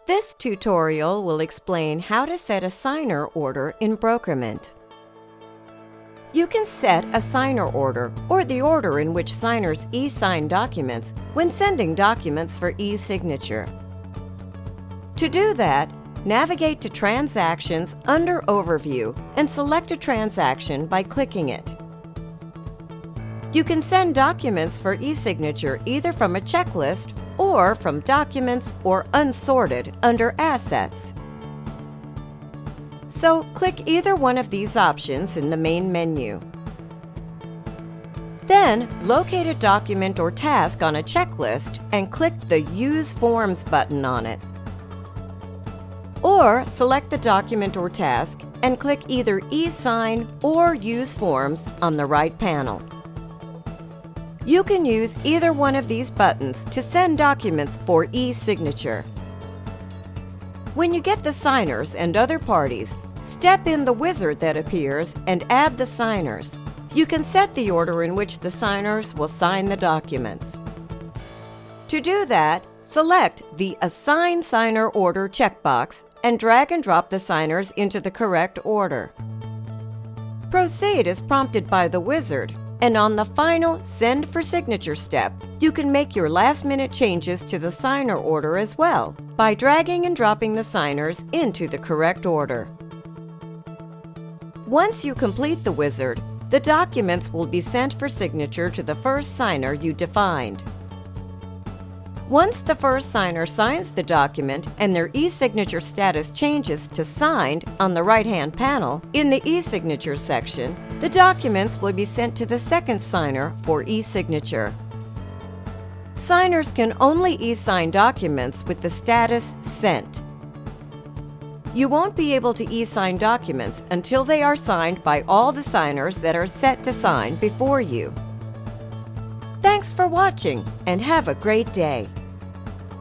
This tutorial will explain how to set a signer order in Brokerment. You can set a signer order, or the order in which signers e-sign documents, when sending documents for e-signature. To do that, navigate to Transactions under Overview and select a transaction by clicking it. You can send documents for e-signature either from a checklist or from Documents or Unsorted under Assets. So click either one of these options in the main menu. Then, locate a document or task on a checklist and click the Use Forms button on it. Or select the document or task and click either e-sign or Use Forms on the right panel. You can use either one of these buttons to send documents for e-signature. When you get the signers and other parties, step in the wizard that appears and add the signers. You can set the order in which the signers will sign the documents. To do that, select the Assign Signer Order checkbox and drag and drop the signers into the correct order. Proceed as prompted by the wizard, and on the final Send for Signature step, you can make your last-minute changes to the signer order as well by dragging and dropping the signers into the correct order. Once you complete the wizard, the documents will be sent for signature to the first signer you defined. Once the first signer signs the document and their e-signature status changes to Signed on the right-hand panel, in the e-signature section, the documents will be sent to the second signer for e-signature. Signers can only e-sign documents with the status Sent. You won't be able to e-sign documents until they are signed by all the signers that are set to sign before you. Thanks for watching, and have a great day.